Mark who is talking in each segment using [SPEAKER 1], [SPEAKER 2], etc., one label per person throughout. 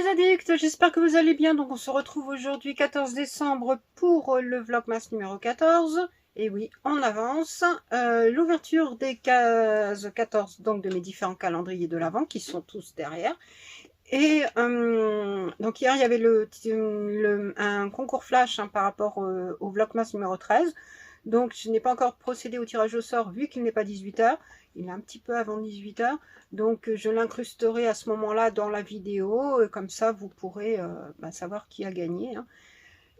[SPEAKER 1] les addicts, j'espère que vous allez bien. Donc on se retrouve aujourd'hui 14 décembre pour le Vlogmas numéro 14. Et oui, on avance. L'ouverture des cases 14 donc de mes différents calendriers de l'Avent qui sont tous derrière. Et donc hier il y avait un concours flash par rapport au Vlogmas numéro 13. Donc je n'ai pas encore procédé au tirage au sort vu qu'il n'est pas 18 h. Il est un petit peu avant 18 h. Donc je l'incrusterai à ce moment-là dans la vidéo. Comme ça vous pourrez savoir qui a gagné.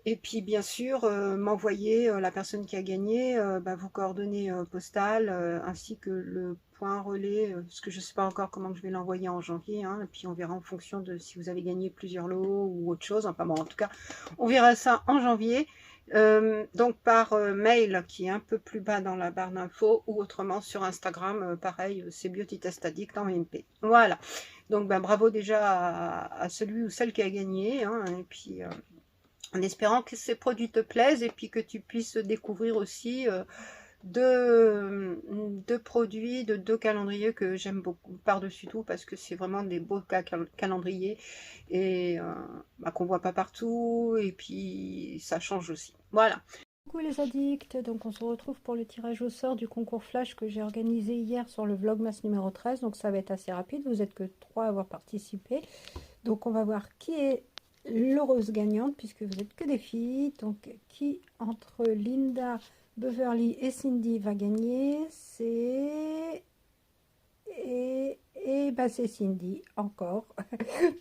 [SPEAKER 1] Et puis bien sûr m'envoyer la personne qui a gagné vos coordonnées postales ainsi que le point relais, parce que je ne sais pas encore comment je vais l'envoyer en janvier, et puis on verra en fonction de si vous avez gagné plusieurs lots ou autre chose. Enfin bon, en tout cas on verra ça en janvier, donc par mail qui est un peu plus bas dans la barre d'infos, ou autrement sur Instagram, pareil, c'est Beauty Test Addict en MP. Voilà, donc bravo déjà à celui ou celle qui a gagné, et puis en espérant que ces produits te plaisent et puis que tu puisses découvrir aussi deux produits, deux calendriers que j'aime beaucoup par-dessus tout parce que c'est vraiment des beaux calendriers et qu'on voit pas partout, et puis ça change aussi. Voilà.
[SPEAKER 2] Coucou les addicts, donc on se retrouve pour le tirage au sort du concours flash que j'ai organisé hier sur le Vlogmas numéro 13, donc ça va être assez rapide, vous êtes que 3 à avoir participé, donc on va voir qui est l'heureuse gagnante puisque vous êtes que des filles. Donc qui entre Linda, Beverly et Cindy va gagner? C'est c'est Cindy encore.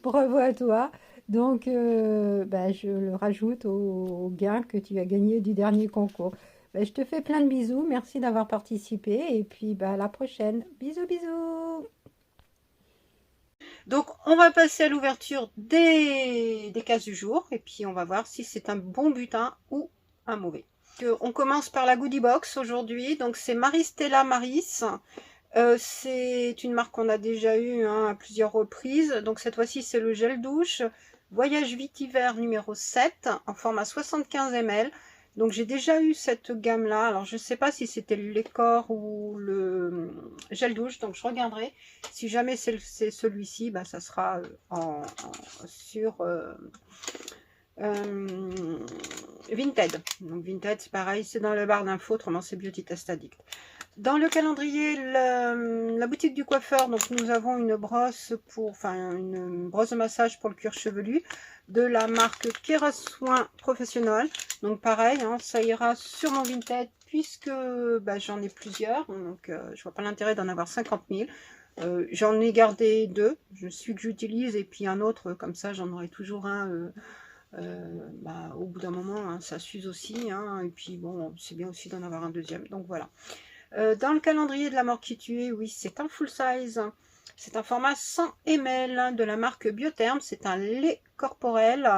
[SPEAKER 2] Bravo à toi. Donc je le rajoute au gain que tu as gagné du dernier concours. Je te fais plein de bisous, merci d'avoir participé et puis à la prochaine. Bisous bisous.
[SPEAKER 1] Donc on va passer à l'ouverture des cases du jour et puis on va voir si c'est un bon butin ou un mauvais. On commence par la goodie box aujourd'hui. Donc c'est Maristella Maris. C'est une marque qu'on a déjà eue à plusieurs reprises. Donc cette fois-ci c'est le gel douche Voyage Vitiver numéro 7 en format 75 ml. Donc j'ai déjà eu cette gamme là, alors je ne sais pas si c'était le Lécor ou le gel douche, donc je regarderai. Si jamais c'est celui-ci, ça sera sur Vinted. Donc Vinted c'est pareil, c'est dans la barre d'infos, autrement c'est Beauty Test Addict. Dans le calendrier, la boutique du coiffeur, donc nous avons une brosse une brosse de massage pour le cuir chevelu de la marque Kera Soin Professionnel. Donc pareil, ça ira sur mon Vinted puisque j'en ai plusieurs. Donc je vois pas l'intérêt d'en avoir 50 000. J'en ai gardé 2, celui que j'utilise et puis un autre, comme ça j'en aurai toujours un. Au bout d'un moment, ça s'use aussi, et puis bon, c'est bien aussi d'en avoir un deuxième. Donc voilà. Dans le calendrier de la mort qui tue, oui, c'est un full size. C'est un format 100 ml de la marque Biotherm. C'est un lait corporel,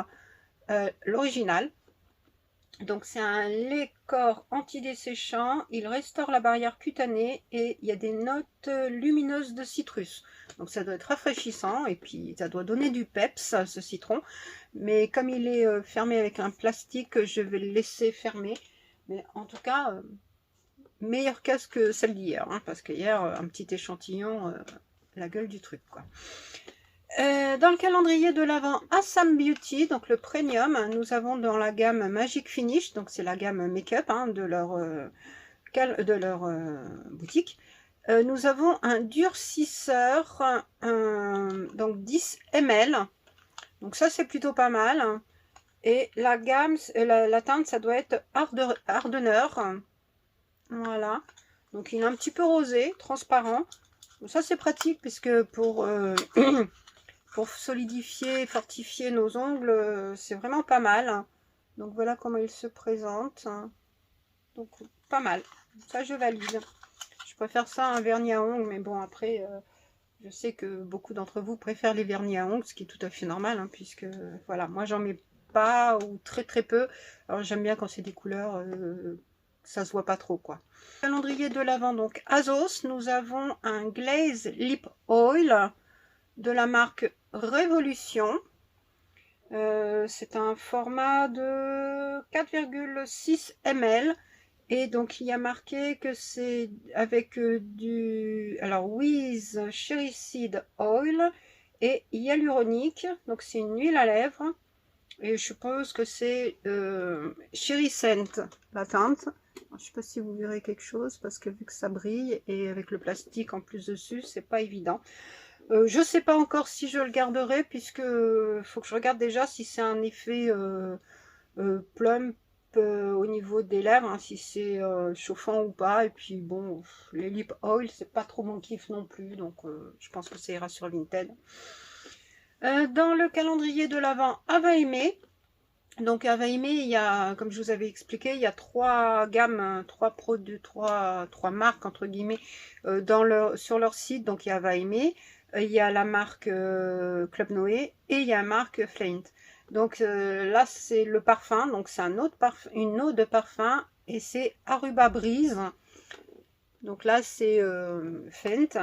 [SPEAKER 1] l'original. Donc c'est un lait corps antidesséchant. Il restaure la barrière cutanée et il y a des notes lumineuses de citrus. Donc ça doit être rafraîchissant et puis ça doit donner du peps, ce citron. Mais comme il est fermé avec un plastique, je vais le laisser fermer. Mais en tout cas... meilleure casse que celle d'hier, parce qu'hier, un petit échantillon, la gueule du truc, quoi. Dans le calendrier de l'Avent Assam Beauty, donc le premium, nous avons dans la gamme Magic Finish, donc c'est la gamme make-up de leur boutique. Nous avons un durcisseur, donc 10 ml, donc ça c'est plutôt pas mal. Et la gamme, la teinte, ça doit être hardeneur. Voilà, donc il est un petit peu rosé, transparent. Donc ça c'est pratique puisque pour, pour solidifier, fortifier nos ongles, c'est vraiment pas mal. Donc voilà comment il se présente. Donc pas mal, ça je valide. Je préfère ça à un vernis à ongles, mais bon après, je sais que beaucoup d'entre vous préfèrent les vernis à ongles, ce qui est tout à fait normal, puisque voilà, moi j'en mets pas ou très très peu. Alors j'aime bien quand c'est des couleurs... ça se voit pas trop, quoi. Calendrier de l'Avent, donc Azos, nous avons un Glaze Lip Oil de la marque Révolution. C'est un format de 4,6 ml et donc il y a marqué que c'est avec with Cherry Seed Oil et hyaluronique. Donc c'est une huile à lèvres. Et je suppose que c'est Cherry Scent, la teinte. Je ne sais pas si vous verrez quelque chose, parce que vu que ça brille, et avec le plastique en plus dessus, c'est pas évident. Je sais pas encore si je le garderai, puisque faut que je regarde déjà si c'est un effet plump au niveau des lèvres, hein, si c'est chauffant ou pas. Et puis bon, les lip oil, c'est pas trop mon kiff non plus, donc je pense que ça ira sur Vinted. Dans le calendrier de l'Avent, Ava Aimé. Donc à Vaimé, il y a, comme je vous avais expliqué, il y a 3 gammes, 3 produits, 3 marques entre guillemets sur leur site. Donc il y a Vaimé, il y a la marque Club Noé et il y a la marque Flaint. Donc là c'est le parfum, donc c'est un autre parfum, une eau de parfum et c'est Aruba Breeze. Donc là c'est Fendt.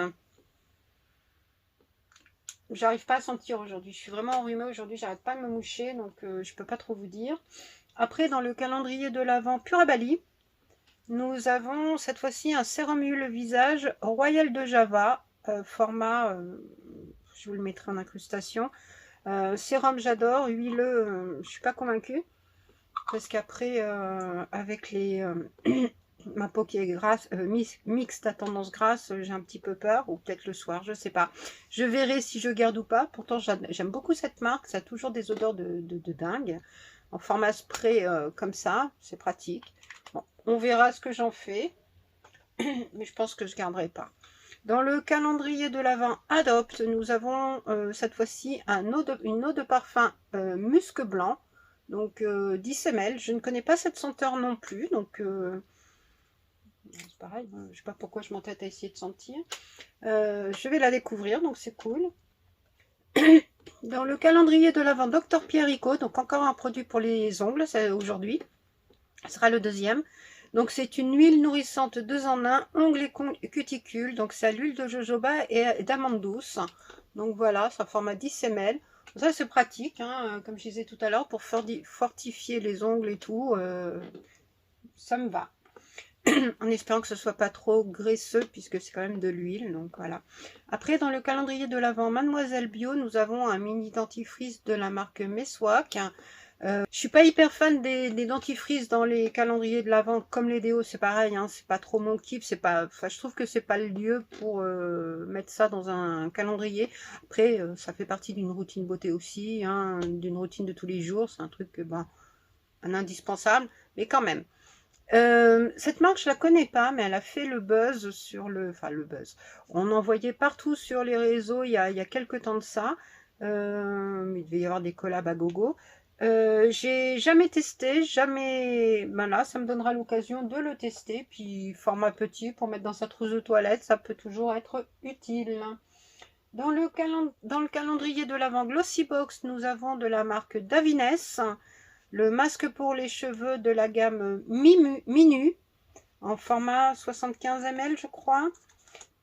[SPEAKER 1] J'arrive pas à sentir aujourd'hui. Je suis vraiment enrhumée aujourd'hui. J'arrête pas de me moucher, donc je peux pas trop vous dire. Après, dans le calendrier de l'Avent Purabali, nous avons cette fois-ci un sérum huile visage Royal de Java, format, je vous le mettrai en incrustation. Sérum j'adore, huileux, je suis pas convaincue. Parce qu'après, avec les ma peau qui est grasse, mixte à tendance grasse, j'ai un petit peu peur, ou peut-être le soir, je sais pas. Je verrai si je garde ou pas. Pourtant, j'aime beaucoup cette marque, ça a toujours des odeurs de dingue. En format spray comme ça, c'est pratique. Bon, on verra ce que j'en fais, mais je pense que je garderai pas. Dans le calendrier de l'Avent Adopt, nous avons cette fois-ci une eau de parfum musc blanc, donc 10 ml. Je ne connais pas cette senteur non plus, donc c'est pareil, je ne sais pas pourquoi je m'entête à essayer de sentir. Je vais la découvrir, donc c'est cool. Dans le calendrier de l'Avent Dr Pierrico, donc encore un produit pour les ongles, aujourd'hui. Ce sera le deuxième. Donc c'est une huile nourrissante 2 en 1, ongles et cuticules. Donc c'est à l'huile de jojoba et d'amande douce. Donc voilà, ça forme 10 ml. Ça c'est pratique, hein, comme je disais tout à l'heure, pour fortifier les ongles et tout. Ça me va. En espérant que ce soit pas trop graisseux, puisque c'est quand même de l'huile, donc voilà. Après, dans le calendrier de l'Avent Mademoiselle Bio, nous avons un mini dentifrice de la marque Meswak. Je suis pas hyper fan des dentifrices dans les calendriers de l'Avent, comme les déos, c'est pareil, hein, c'est pas trop mon kiff, c'est pas, enfin, je trouve que c'est pas le lieu pour mettre ça dans un calendrier. Après, ça fait partie d'une routine beauté aussi, hein, d'une routine de tous les jours, c'est un truc, ben, un indispensable, mais quand même. Cette marque, je la connais pas, mais elle a fait le buzz sur le buzz. On en voyait partout sur les réseaux il y a quelques temps de ça. Il devait y avoir des collabs à gogo. J'ai jamais testé, jamais. Ben là, ça me donnera l'occasion de le tester. Puis format petit pour mettre dans sa trousse de toilette, ça peut toujours être utile. Dans le calendrier de l'Avent Glossybox, nous avons de la marque Davines. Le masque pour les cheveux de la gamme Minu, en format 75 ml, je crois.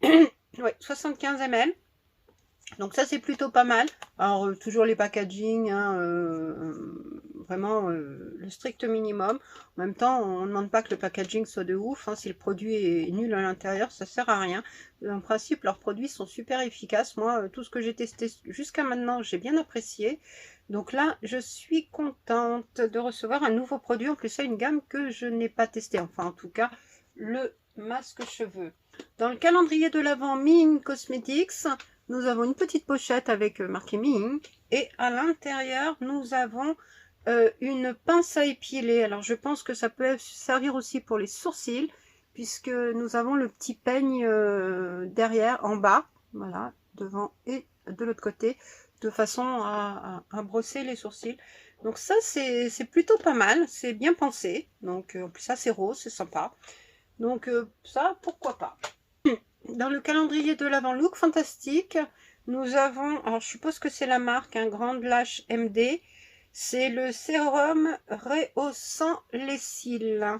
[SPEAKER 1] Ouais, 75 ml. Donc ça, c'est plutôt pas mal. Alors, toujours les packaging, hein, vraiment le strict minimum. En même temps, on ne demande pas que le packaging soit de ouf. Hein. Si le produit est nul à l'intérieur, ça sert à rien. En principe, leurs produits sont super efficaces. Moi, tout ce que j'ai testé jusqu'à maintenant, j'ai bien apprécié. Donc là, je suis contente de recevoir un nouveau produit. En plus, c'est une gamme que je n'ai pas testée. Enfin, en tout cas, le masque cheveux. Dans le calendrier de l'Avent Ming Cosmetics, nous avons une petite pochette avec marqué Ming. Et à l'intérieur, nous avons une pince à épiler. Alors, je pense que ça peut servir aussi pour les sourcils, puisque nous avons le petit peigne derrière, en bas. Voilà, devant et de l'autre côté, de façon à brosser les sourcils. Donc ça, c'est plutôt pas mal, c'est bien pensé. Donc en plus ça, c'est rose, c'est sympa. Donc ça, pourquoi pas. Dans le calendrier de l'Avent Look Fantastique, nous avons, alors je suppose que c'est la marque, un Grand Lash MD. C'est le sérum rehaussant les cils.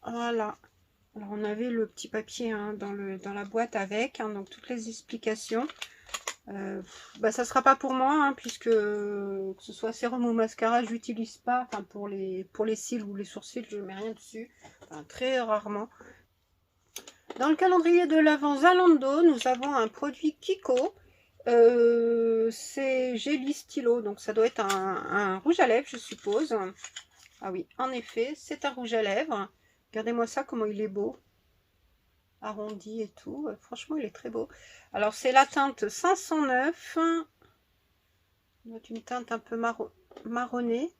[SPEAKER 1] Voilà. Alors on avait le petit papier hein, dans la boîte avec, hein, donc toutes les explications. Bah ça sera pas pour moi hein, puisque que ce soit sérum ou mascara j'utilise pas, enfin pour les cils ou les sourcils je mets rien dessus, enfin, très rarement. Dans le calendrier de l'Avent Zalando nous avons un produit Kiko C'est Gély Stylo, donc ça doit être un rouge à lèvres, je suppose. Ah oui, en effet, c'est un rouge à lèvres. Regardez-moi ça, comment il est beau. Arrondi et tout. Franchement, il est très beau. Alors, c'est la teinte 509. Ça doit être une teinte un peu marronnée.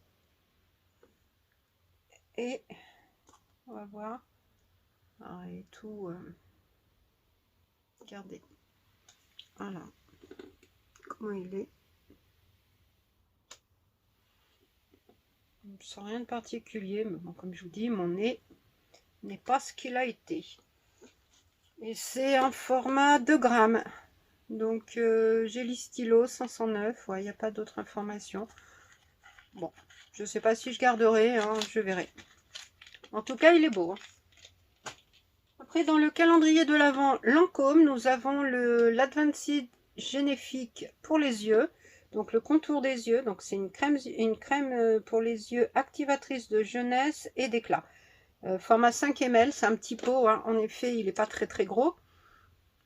[SPEAKER 1] Et on va voir. Ah, et tout. Regardez. Voilà. Comment il est. Sans rien de particulier. Mais bon, comme je vous dis, mon nez n'est pas ce qu'il a été. Et c'est un format 2 grammes. Donc, Gély Stylo 509. Ouais, il n'y a pas d'autres informations. Bon, je ne sais pas si je garderai, hein, je verrai. En tout cas, il est beau. Après, dans le calendrier de l'Avent Lancôme, nous avons l'Advanced Généfique pour les yeux. Donc, le contour des yeux. Donc, c'est une crème pour les yeux activatrice de jeunesse et d'éclat. Format 5 ml, c'est un petit pot. Hein. En effet, il n'est pas très très gros.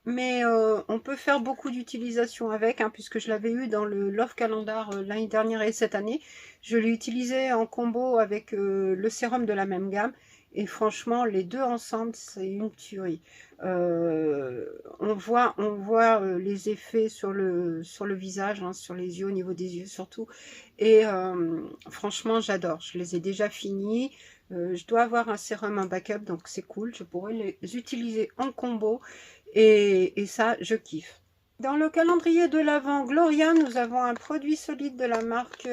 [SPEAKER 1] Mais on peut faire beaucoup d'utilisation avec, hein, puisque je l'avais eu dans le Love Calendar l'année dernière et cette année. Je l'ai utilisé en combo avec le sérum de la même gamme. Et franchement, les deux ensemble, c'est une tuerie. On voit les effets sur le visage, hein, sur les yeux, au niveau des yeux surtout. Et franchement, j'adore. Je les ai déjà finis. Je dois avoir un sérum en backup, donc c'est cool. Je pourrais les utiliser en combo. Et ça, je kiffe. Dans le calendrier de l'Avent Gloria, nous avons un produit solide de la marque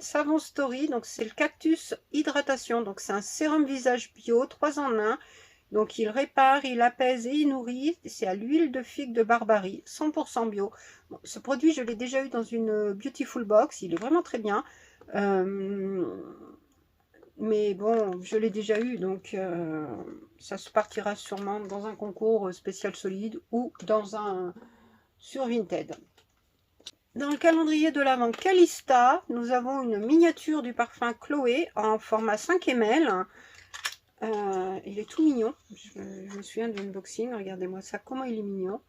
[SPEAKER 1] Savon Story. Donc, c'est le Cactus Hydratation. Donc, c'est un sérum visage bio, 3 en 1. Donc, il répare, il apaise et il nourrit. C'est à l'huile de figue de Barbarie, 100% bio. Bon, ce produit, je l'ai déjà eu dans une Beautiful Box. Il est vraiment très bien. Mais bon, je l'ai déjà eu, donc ça se partira sûrement dans un concours spécial solide ou dans un sur Vinted. Dans le calendrier de l'Avent Calista, nous avons une miniature du parfum Chloé en format 5 ml. Il est tout mignon. Je me souviens de l'unboxing. Regardez-moi ça, comment il est mignon.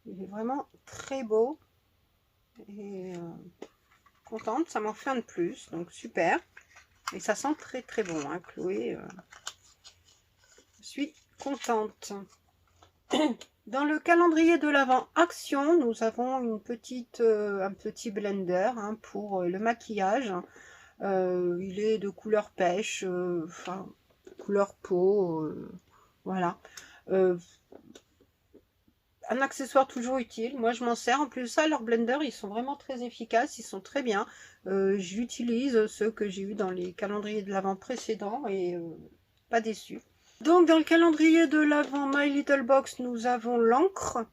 [SPEAKER 1] Il est vraiment très beau. Et contente, ça m'en fait un de plus, donc super. Et ça sent très très bon, hein, Chloé. Je suis contente. Dans le calendrier de l'Avent Action, nous avons un petit blender, hein, pour le maquillage. Il est de couleur pêche, enfin couleur peau, voilà. Un accessoire toujours utile. Moi, je m'en sers. En plus, ça, leurs blenders, ils sont vraiment très efficaces. Ils sont très bien. J'utilise ceux que j'ai eu dans les calendriers de l'Avent précédents et pas déçu. Donc, dans le calendrier de l'Avent My Little Box, nous avons l'encre.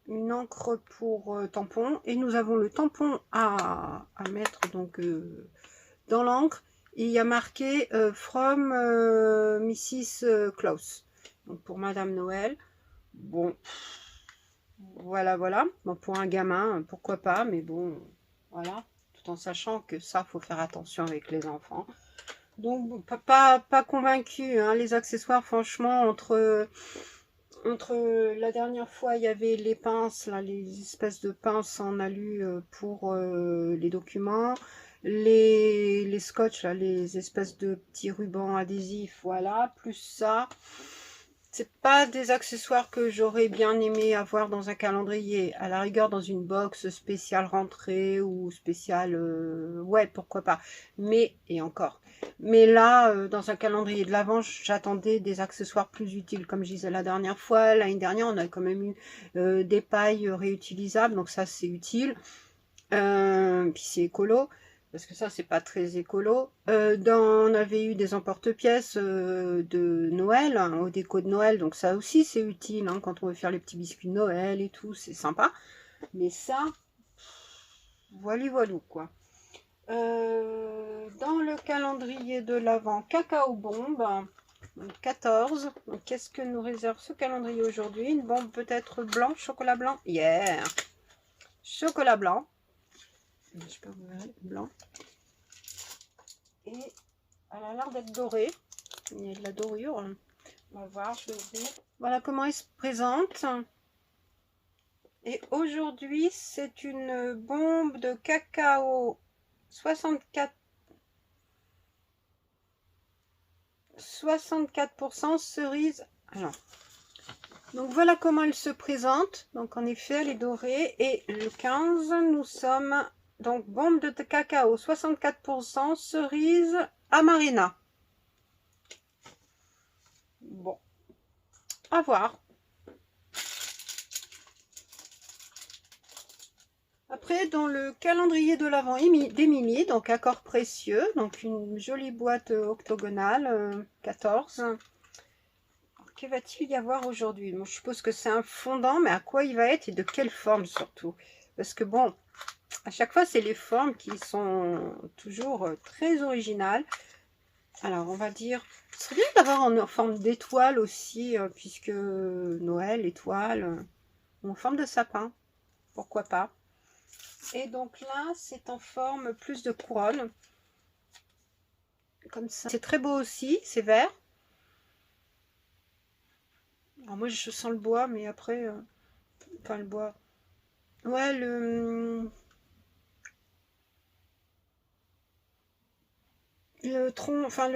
[SPEAKER 1] Une encre pour tampon. Et nous avons le tampon à mettre donc dans l'encre. Il y a marqué From Mrs. Klaus. Donc, pour Madame Noël. Bon. Voilà, voilà. Bon, pour un gamin, pourquoi pas, mais bon, voilà. Tout en sachant que ça, faut faire attention avec les enfants. Donc, pas convaincu, hein, les accessoires, franchement, entre la dernière fois, il y avait les pinces, là, les espèces de pinces en alu pour les documents. Les scotch, là, les espèces de petits rubans adhésifs, voilà. Plus ça. C'est pas des accessoires que j'aurais bien aimé avoir dans un calendrier. À la rigueur, dans une box spéciale rentrée ou spéciale... ouais, pourquoi pas. Mais, et encore. Mais là, dans un calendrier de l'Avent, j'attendais des accessoires plus utiles. Comme je disais la dernière fois, l'année dernière, on a quand même eu des pailles réutilisables. Donc ça, c'est utile. Puis c'est écolo. Parce que ça, c'est pas très écolo. On avait eu des emporte-pièces de Noël, hein, au déco de Noël. Donc ça aussi, c'est utile, hein, quand on veut faire les petits biscuits de Noël et tout. C'est sympa. Mais ça, voilà, quoi. Dans le calendrier de l'Avent Cacao Bombe, 14. Donc, qu'est-ce que nous réserve ce calendrier aujourd'hui? Une bombe peut-être blanc, chocolat blanc. Yeah! Chocolat blanc. Je peux vous verrer, blanc. Et elle a l'air d'être dorée. Il y a de la dorure. On va voir, je vais ouvrir. Voilà comment elle se présente. Et aujourd'hui, c'est une bombe de cacao 64% cerise. Alors, donc voilà comment elle se présente. Donc en effet, elle est dorée. Et le 15, nous sommes donc bombe de cacao 64% cerise amarena. Bon, à voir. Après, dans le calendrier de l'Avent d'Émilie, donc accord précieux, donc une jolie boîte octogonale, 14. Que va-t-il y avoir aujourd'hui? Bon, je suppose que c'est un fondant, mais à quoi il va être et de quelle forme surtout? Parce que bon, à chaque fois, c'est les formes qui sont toujours très originales. Alors, on va dire, ce serait bien d'avoir en forme d'étoile aussi, puisque Noël, étoile, en forme de sapin, pourquoi pas. Et donc là, c'est en forme plus de couronne, comme ça. C'est très beau aussi, c'est vert. Alors moi, je sens le bois, mais après, enfin le bois. Ouais, le tronc, enfin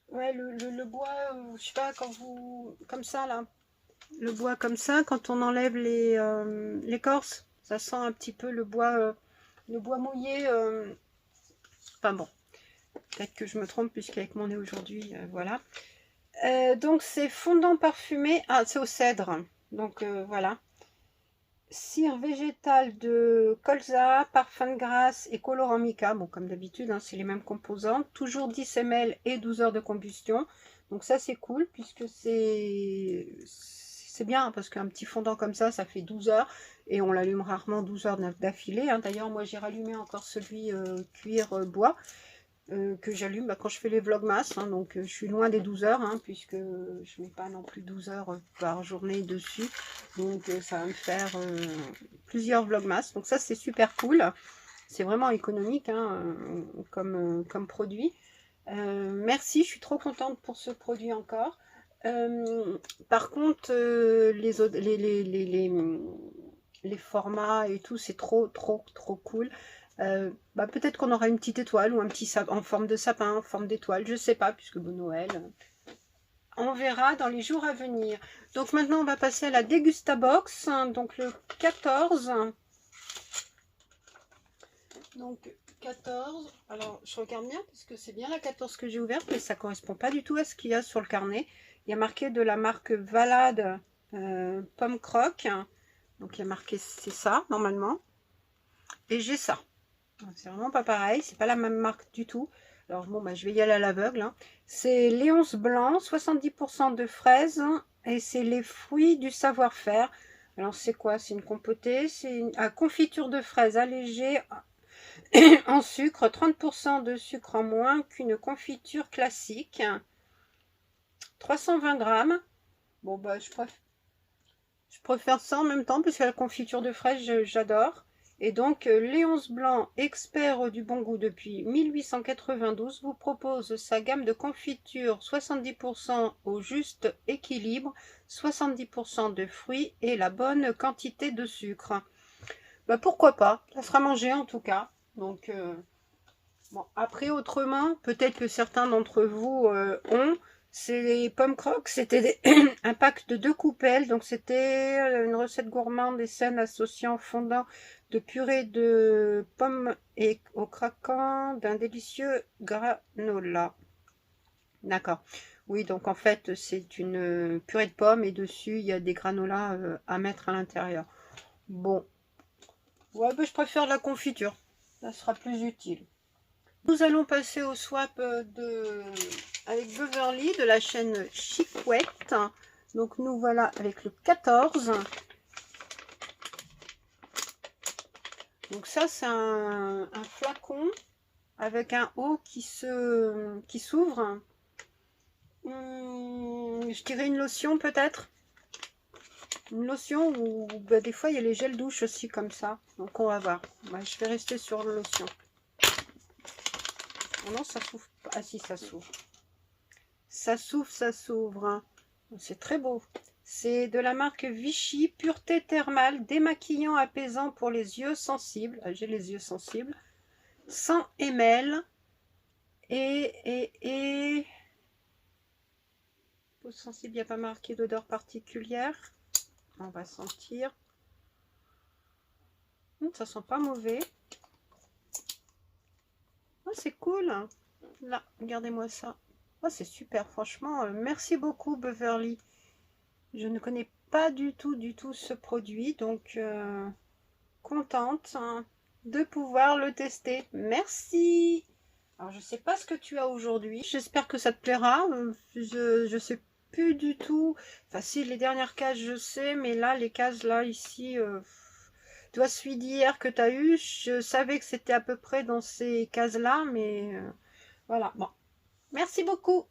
[SPEAKER 1] ouais, le bois, je sais pas, quand vous, comme ça là, le bois comme ça, quand on enlève l'écorce, ça sent un petit peu le bois mouillé. Enfin bon, peut-être que je me trompe puisqu'avec mon nez aujourd'hui, voilà. Donc c'est fondant parfumé, ah c'est au cèdre, donc voilà. Cire végétale de colza, parfum de grâce et colorant mica. Bon, comme d'habitude, hein, c'est les mêmes composantes. Toujours 10 ml et 12 heures de combustion. Donc ça, c'est cool puisque c'est bien parce qu'un petit fondant comme ça fait 12 heures. Et on l'allume rarement 12 heures d'affilée. Hein. D'ailleurs, moi, j'ai rallumé encore celui cuir bois. Que j'allume quand je fais les vlogmas, hein, donc je suis loin des 12 heures, hein, puisque je mets pas non plus 12 heures par journée dessus, donc ça va me faire plusieurs vlogmas, donc ça c'est super cool, c'est vraiment économique hein, comme produit. Merci, je suis trop contente pour ce produit encore. Par contre, les formats et tout, c'est trop cool. Peut-être qu'on aura une petite étoile ou un petit sapin en forme de sapin, en forme d'étoile, je sais pas, puisque bon Noël. On verra dans les jours à venir. Donc maintenant, on va passer à la Dégustabox, hein, donc le 14. Donc 14, alors je regarde bien, parce que c'est bien la 14 que j'ai ouverte, mais ça correspond pas du tout à ce qu'il y a sur le carnet. Il y a marqué de la marque Valade Pomme Croque. Donc il y a marqué, c'est ça, normalement. Et j'ai ça. C'est vraiment pas pareil, c'est pas la même marque du tout. Alors bon, je vais y aller à l'aveugle. Hein. C'est Léonce Blanc, 70% de fraises et c'est les fruits du savoir-faire. Alors c'est quoi? C'est une compotée, c'est une confiture de fraises allégée en sucre, 30% de sucre en moins qu'une confiture classique. 320 grammes. Bon je préfère ça en même temps parce que la confiture de fraises j'adore. Et donc, Léonce Blanc, expert du bon goût depuis 1892, vous propose sa gamme de confitures 70% au juste équilibre, 70% de fruits et la bonne quantité de sucre. Pourquoi pas, ça sera mangé en tout cas. Donc, bon, après autrement, peut-être que certains d'entre vous ont. C'est les pommes croques, c'était un pack de 2 coupelles, donc c'était une recette gourmande et saine associant fondant de purée de pommes et au craquant d'un délicieux granola. D'accord. Oui, donc en fait, c'est une purée de pommes et dessus, il y a des granolas à mettre à l'intérieur. Bon. Ouais, je préfère la confiture. Ça sera plus utile. Nous allons passer au swap avec Beverly de la chaîne Chicouette. Donc nous voilà avec le 14. Donc ça c'est un flacon avec un haut qui s'ouvre. Je dirais une lotion peut-être. Une lotion ou des fois il y a les gels douche aussi comme ça. Donc on va voir. Je vais rester sur la lotion. Oh non, ça s'ouvre pas. Ah si, ça s'ouvre. Ça s'ouvre, ça s'ouvre. Hein. C'est très beau. C'est de la marque Vichy, pureté thermale, démaquillant apaisant pour les yeux sensibles. J'ai les yeux sensibles. 100 ml. Et peau sensible, il n'y a pas marqué d'odeur particulière. On va sentir. Ça sent pas mauvais. Oh, c'est cool. Là, regardez-moi ça. Oh, c'est super, franchement. Merci beaucoup, Beverly. Je ne connais pas du tout ce produit, donc contente hein, de pouvoir le tester. Merci. Alors, je sais pas ce que tu as aujourd'hui. J'espère que ça te plaira. Je sais plus du tout. Enfin, si, les dernières cases, je sais, mais là, les cases, là, ici... toi, celui d'hier que tu as eu, je savais que c'était à peu près dans ces cases-là, mais voilà. Bon, merci beaucoup.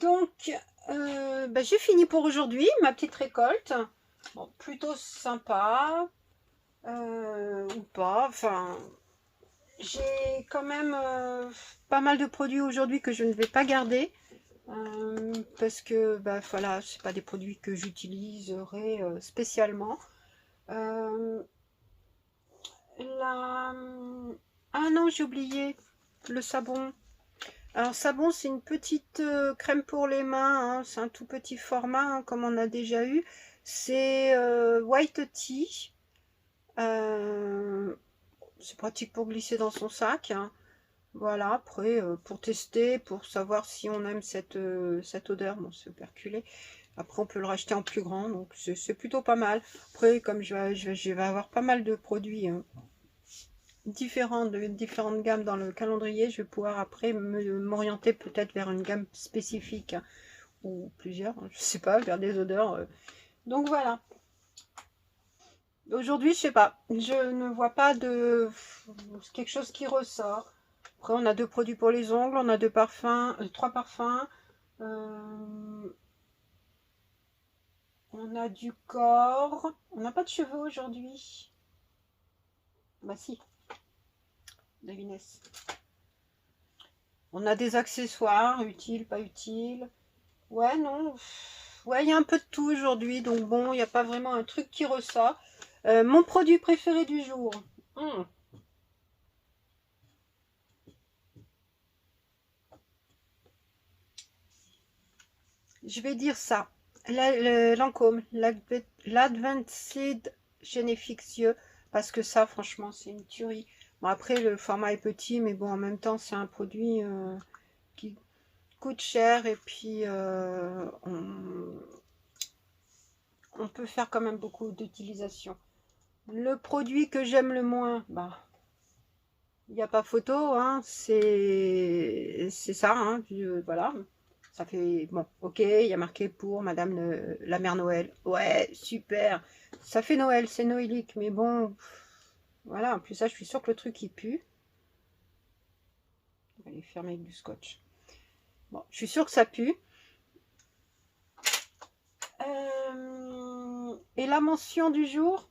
[SPEAKER 1] Donc, j'ai fini pour aujourd'hui, ma petite récolte. Bon, plutôt sympa, ou pas. Enfin, j'ai quand même pas mal de produits aujourd'hui que je ne vais pas garder. Parce que, voilà, c'est pas des produits que j'utiliserai spécialement. La... Ah non, j'ai oublié le savon. Alors, savon, c'est une petite crème pour les mains. Hein. C'est un tout petit format, hein, comme on a déjà eu. C'est White Tea. C'est pratique pour glisser dans son sac. Hein. Voilà, après, pour tester, pour savoir si on aime cette odeur. Bon, c'est operculé. Après, on peut le racheter en plus grand, donc c'est plutôt pas mal. Après, comme je vais avoir pas mal de produits... Hein, de différentes gammes dans le calendrier, je vais pouvoir après m'orienter peut-être vers une gamme spécifique hein, ou plusieurs, je sais pas, vers des odeurs. Donc voilà. Aujourd'hui, je sais pas, je ne vois pas de quelque chose qui ressort. Après, on a 2 produits pour les ongles, on a 2 parfums, 3 parfums. On a du corps. On n'a pas de cheveux aujourd'hui. Bah si, devinesse. On a des accessoires, utiles, pas utiles. Ouais, non. Ouais, il y a un peu de tout aujourd'hui. Donc bon, il n'y a pas vraiment un truc qui ressort. Mon produit préféré du jour. Je vais dire ça. Lancôme, l'Advanced Genefixie, parce que ça, franchement, c'est une tuerie. Bon, après, le format est petit, mais bon, en même temps, c'est un produit qui coûte cher et puis on peut faire quand même beaucoup d'utilisation. Le produit que j'aime le moins, il n'y a pas photo, hein, c'est ça, hein, voilà. Ça fait, bon, ok, il y a marqué pour Madame la Mère Noël. Ouais, super. Ça fait Noël, c'est noélique, mais bon, voilà. En plus, ça, je suis sûre que le truc, il pue. On va les fermer avec du scotch. Bon, je suis sûre que ça pue. Et la mention du jour,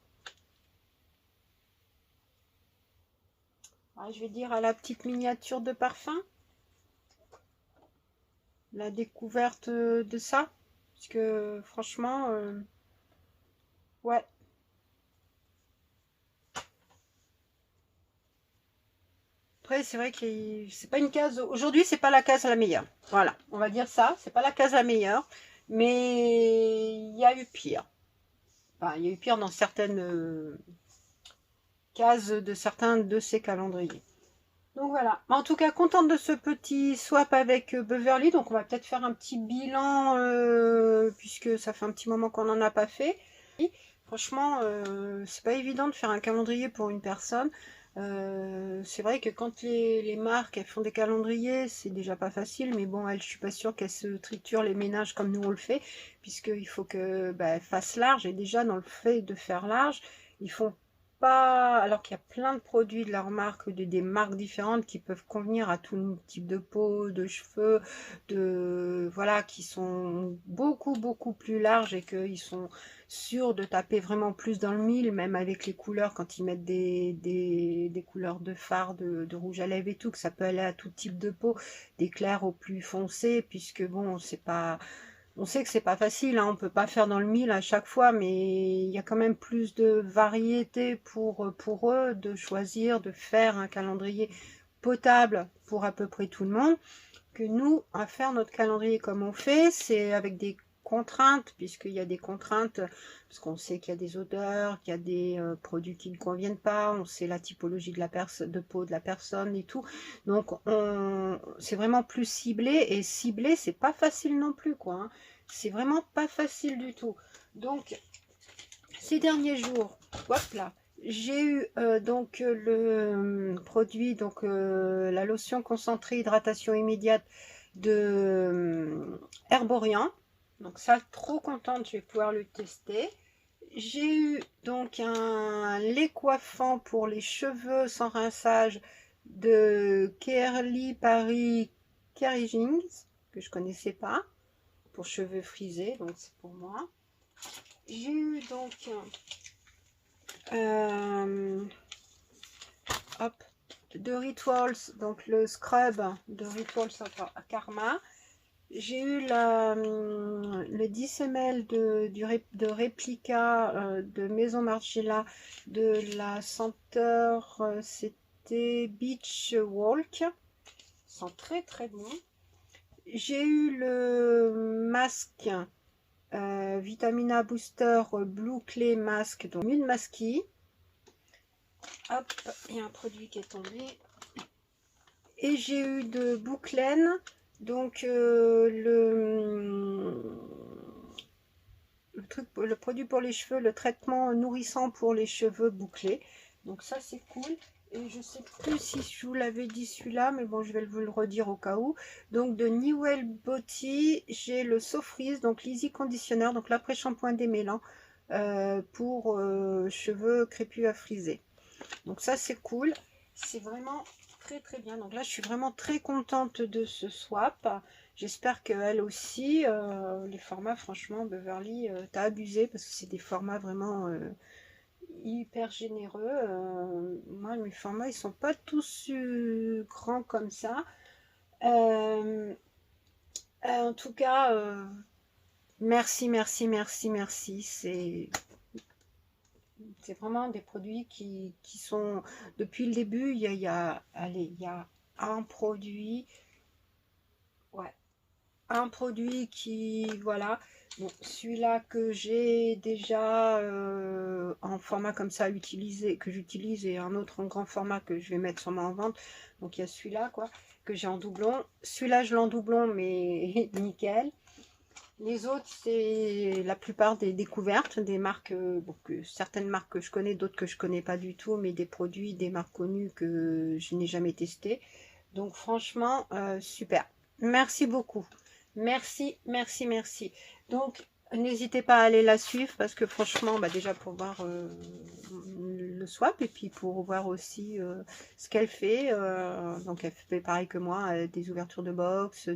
[SPEAKER 1] je vais dire à la petite miniature de parfum. La découverte de ça. Parce que, franchement, ouais. Après, c'est vrai que c'est pas une case. Aujourd'hui, c'est pas la case la meilleure. Voilà, on va dire ça. C'est pas la case la meilleure. Mais il y a eu pire. Enfin, il y a eu pire dans certaines cases de certains de ces calendriers. Donc voilà. En tout cas, contente de ce petit swap avec Beverly. Donc on va peut-être faire un petit bilan puisque ça fait un petit moment qu'on n'en a pas fait. Franchement, c'est pas évident de faire un calendrier pour une personne. C'est vrai que quand les marques elles font des calendriers, c'est déjà pas facile, mais bon, je suis pas sûre qu'elles se triturent les ménages comme nous on le fait, puisqu'il faut que elles fassent large, et déjà dans le fait de faire large, ils font pas, alors qu'il y a plein de produits de leur marque, des marques différentes qui peuvent convenir à tout type de peau, de cheveux, voilà, qui sont beaucoup plus larges et qu'ils sont sûrs de taper vraiment plus dans le mille, même avec les couleurs, quand ils mettent des couleurs de fard, de rouge à lèvres et tout, que ça peut aller à tout type de peau, des clairs au plus foncé, puisque bon, c'est pas... On sait que c'est pas facile, hein, on peut pas faire dans le mille à chaque fois, mais il y a quand même plus de variété pour eux de choisir, de faire un calendrier potable pour à peu près tout le monde, que nous, à faire notre calendrier comme on fait, c'est avec des contraintes, puisqu'il y a des contraintes, parce qu'on sait qu'il y a des odeurs, qu'il y a des produits qui ne conviennent pas, on sait la typologie de la de peau de la personne et tout. Donc c'est vraiment plus ciblé, et ciblé, c'est pas facile non plus, quoi. Hein. C'est vraiment pas facile du tout. Donc, ces derniers jours, hop là, j'ai eu donc le produit, donc la lotion concentrée hydratation immédiate de Herborian. Donc ça, trop contente, je vais pouvoir le tester. J'ai eu donc un lait coiffant pour les cheveux sans rinçage de Kerly Paris Kerrigings, que je connaissais pas, pour cheveux frisés, donc c'est pour moi. J'ai eu donc hop, de Rituals, donc le scrub de Rituals à Karma. J'ai eu le 10 ml de réplica de Maison Margiela de la senteur, c'était Beach Walk. Ils sont très très bons. J'ai eu le masque Vitamina Booster Blue Clay Mask, donc une masquille. Hop, il y a un produit qui est tombé. Et j'ai eu de Bouclaine, donc le produit pour les cheveux, le traitement nourrissant pour les cheveux bouclés. Donc ça c'est cool. Et je sais plus si je vous l'avais dit celui-là, mais bon, je vais vous le redire au cas où. Donc de Newell Beauty, j'ai le Sofreeze, donc l'Easy Conditioner, donc l'après-shampoing démêlant pour cheveux crépus à friser. Donc ça c'est cool, c'est vraiment très très bien. Donc là je suis vraiment très contente de ce swap. J'espère qu'elle aussi, les formats, franchement Beverly, t'as abusé parce que c'est des formats vraiment hyper généreux. Moi mes formats ils sont pas tous grands comme ça. En tout cas, merci, merci, merci, merci. C'est vraiment des produits qui sont, depuis le début, allez, il y a un produit, ouais, un produit qui, voilà, bon, celui-là que j'ai déjà en format comme ça utilisé, que j'utilise, et un autre en grand format que je vais mettre sûrement en vente. Donc il y a celui-là, quoi, que j'ai en doublon. Celui-là, je l'ai en doublon, mais nickel. Les autres, c'est la plupart des découvertes, des marques, bon, certaines marques que je connais, d'autres que je connais pas du tout, mais des produits, des marques connues que je n'ai jamais testé. Donc franchement, super. Merci beaucoup. Merci, merci, merci. Donc, n'hésitez pas à aller la suivre parce que franchement, bah, déjà pour voir le swap et puis pour voir aussi ce qu'elle fait. Donc, elle fait pareil que moi, des ouvertures de box,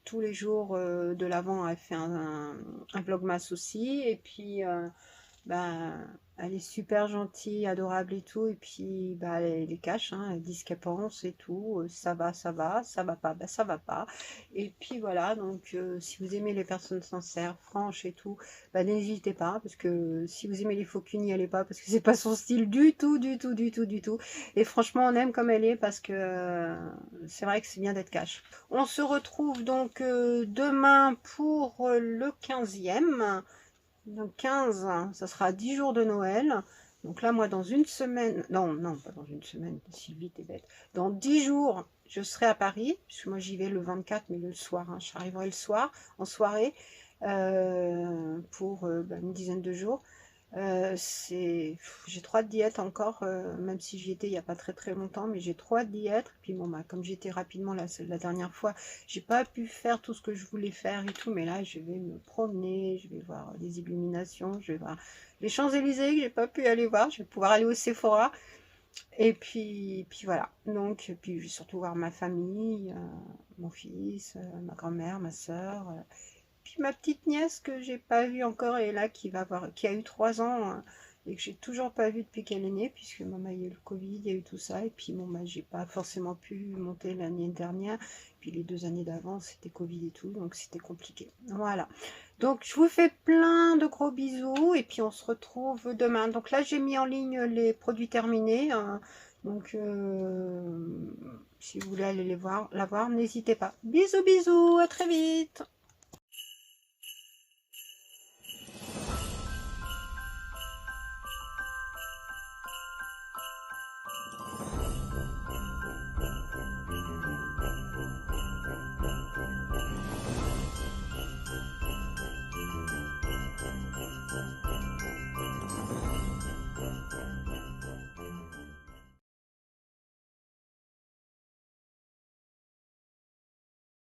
[SPEAKER 1] tous les jours de l'avant, elle fait un vlogmas aussi. Et puis, bah, elle est super gentille, adorable et tout. Et puis, bah, elle les cache, hein, elle dit ce qu'elle pense et tout. Ça va, ça va, ça va pas, bah, ça va pas. Et puis voilà, donc si vous aimez les personnes sincères, franches et tout, bah, n'hésitez pas. Parce que si vous aimez les faux culs, n'y allez pas. Parce que c'est pas son style du tout, du tout, du tout, du tout. Et franchement, on aime comme elle est parce que c'est vrai que c'est bien d'être cash. On se retrouve donc demain pour le 15e. Donc 15, ça sera 10 jours de Noël. Donc là, moi, dans une semaine, non, non, pas dans une semaine, Sylvie, t'es bête. Dans 10 jours, je serai à Paris, puisque moi j'y vais le 24, mais le soir, hein, j'arriverai le soir, en soirée, pour une dizaine de jours. J'ai trop de diète encore, même si j'y étais il n'y a pas très très longtemps, mais j'ai trop de diète. Puis bon, bah, comme j'étais rapidement la dernière fois, j'ai pas pu faire tout ce que je voulais faire et tout, mais là je vais me promener, je vais voir les illuminations, je vais voir les Champs-Élysées que j'ai pas pu aller voir, je vais pouvoir aller au Sephora. Et puis voilà, donc puis je vais surtout voir ma famille, mon fils, ma grand-mère, ma soeur. Puis ma petite nièce que j'ai pas vue encore est là, qui a eu 3 ans. et que j'ai toujours pas vu depuis qu'elle est née, puisque maman, il y a eu le Covid, il y a eu tout ça, et puis bon, bah, j'ai pas forcément pu monter l'année dernière, puis les 2 années d'avant, c'était Covid et tout, donc c'était compliqué. Voilà. Donc, je vous fais plein de gros bisous, et puis on se retrouve demain. Donc là, j'ai mis en ligne les produits terminés, hein. Donc, si vous voulez aller la voir, n'hésitez pas. Bisous, bisous, à très vite.